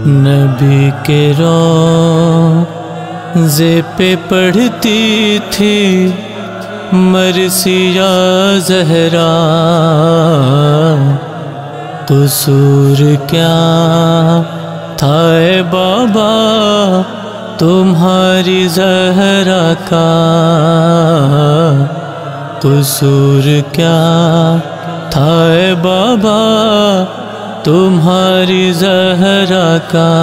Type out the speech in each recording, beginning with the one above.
نبی کے روضے پہ پڑھتی تھی مرثیہ زہرا، قصور کیا تھا اے بابا تمہاری زہرا کا، قصور کیا تھا اے بابا تمہاری زہرا کا،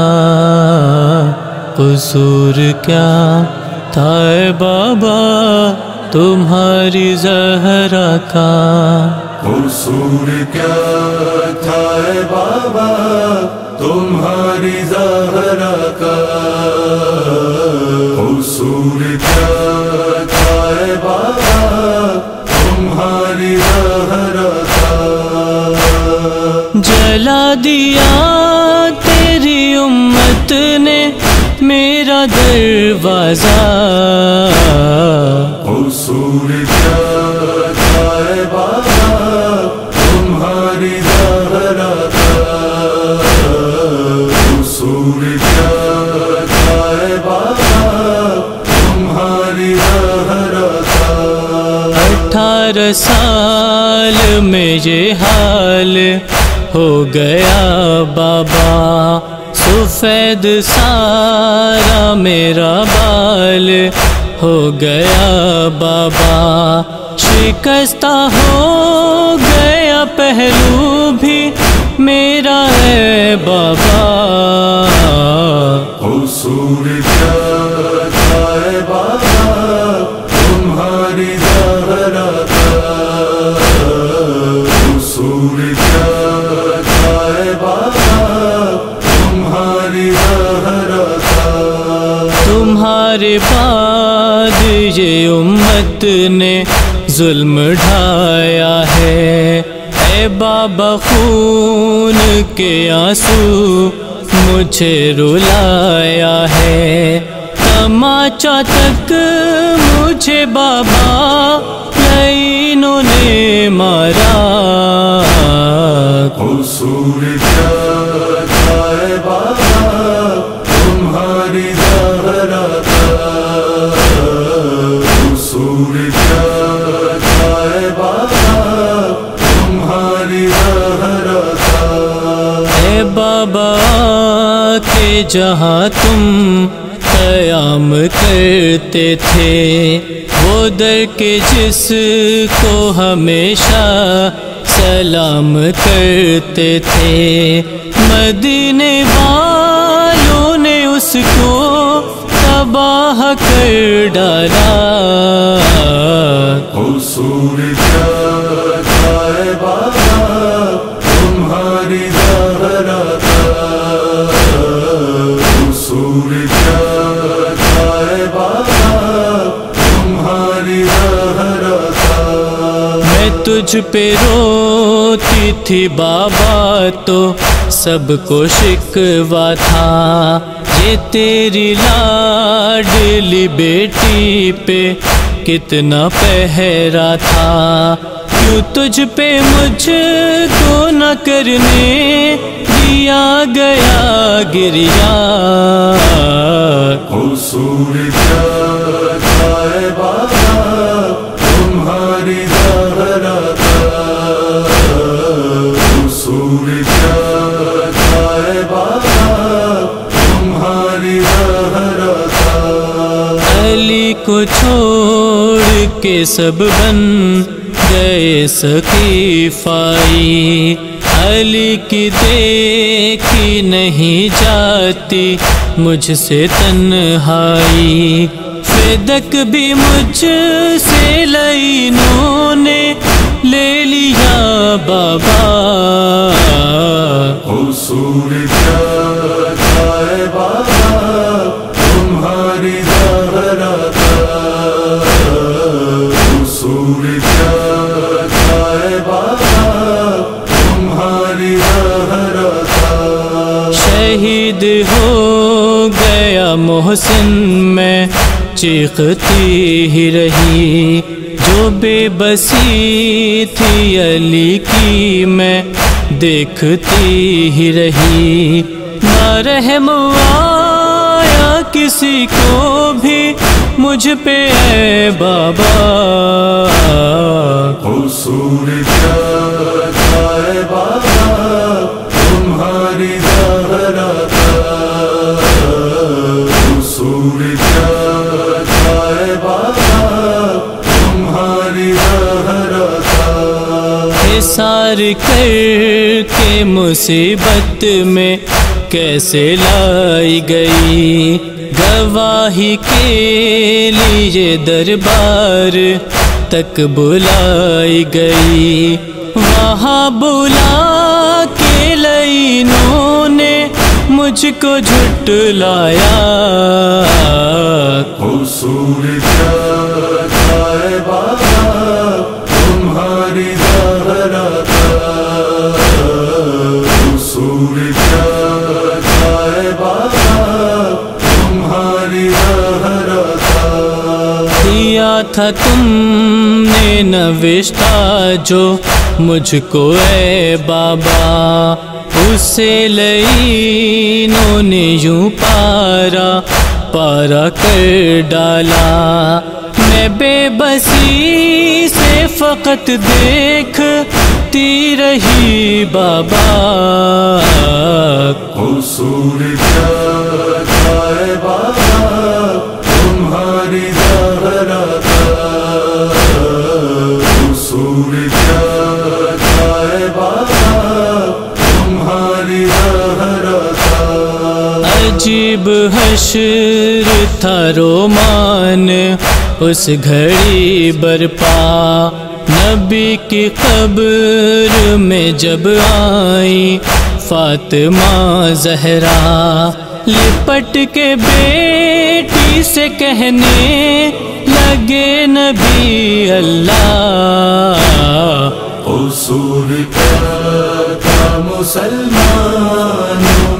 قصور کیا تھا اے بابا تمہاری زہرا کا، قصور کیا تھا اے بابا تمہاری زہرا کا، قصور کیا تھا اے بابا تمہاری زہرا کا، جلا دیا تیری امت نے میرا دروازہ، قصور کیا تھا اے بابا تمہاری زہرا کا، قصور کیا تھا اے بابا تمہاری زہرا کا، 18 سال میں یہ حال ہو گیا بابا، سفید سارا میرا بال ہو گیا بابا، شکستہ ہو گیا پہلو بھی میرا ہے بابا، قصور کیا تھا اے بابا تمہاری زہرا کا، قصور کیا تھا اے بابا تمہاری زہرا کا، تمہارے بعد یہ امت نے ظلم ڈھایا ہے، اے بابا خون کے آنسو مجھے رلایا ہے، تماچا تک مجھے بابا لعینوں نے مارا، قصور کیا تھا اے بابا تمہاری زہرا کا، قصور کیا تھا اے بابا تمہاری زہرا کا، اے بابا کہ جہاں تم قیام کرتے تھے وہ در کے جس کو ہمیشہ سلام کرتے تھے، مدینے والوں نے اس کو تباہ کر ڈالا، قصور کیا تھا اے بابا تمہاری زہرا کا، قصور کیا تھا اے بابا تمہاری زہرا کا، میں تجھ پہ روتی تھی بابا تو سب کو شکوا تھا، یہ تیری لاڈلی بیٹی پہ کتنا پہرا تھا، کیوں تجھ پہ مجھ کو نہ کرنے دیا گیا گریا، قصور کیا تھا اے بابا تمہاری زہرا کا، قصور کیا تھا اے بابا تمہاری زہرا کا، علی کو چھوڑ کے سب بن گئے سقیفائی، علی کی دیکھی نہیں جاتی مجھ سے تنہائی، فدک بھی مجھ سے لعینوں نے لے لیا بابا، قصور کیا تھا اے بابا تمہاری زہرا کا، قصور کیا تھا اے بابا تمہاری زہرا کا، شہید ہو گیا محسن میں چیختی ہی رہی، جو بے بسی تھی علی کی میں دیکھتی ہی رہی، نہ رحم آیا کسی کو بھی مجھ پہ اے بابا، قصور کیا تھا اے بابا تمہاری زہرا کا، قصور کیا تھا اے بابا تمہاری زہرا کا، حصار کر کے مصیبت میں کیسے لائی گئی، گواہی کے لیے دربار تک بلائی گئی، وہاں بلا کے لعینوں نے مجھ کو جھٹلایا، قصور کیا تھا اے بابا تمہاری زہرا کا، قصور کیا تھا اے بابا تمہاری زہرا کا، دیا تھا تم نے نوشتہ جو مجھ کو اے بابا، اسے لعینوں نے یوں پارا پارا کر ڈالا، میں بے بسی سے فقط دیکھتی رہی بابا، قصور کیا تھا اے بابا تمہاری زہرا کا، قصور کیا تھا اے بابا تمہاری زہرا کا، عجیب حشر تھا رومان اس گھڑی برپا، نبی کی قبر میں جب آئی فاطمہ زہرا، لپٹ کے بیٹی سے کہنے لگے نبی اللہ، قصور کیا تھا مسلمانوں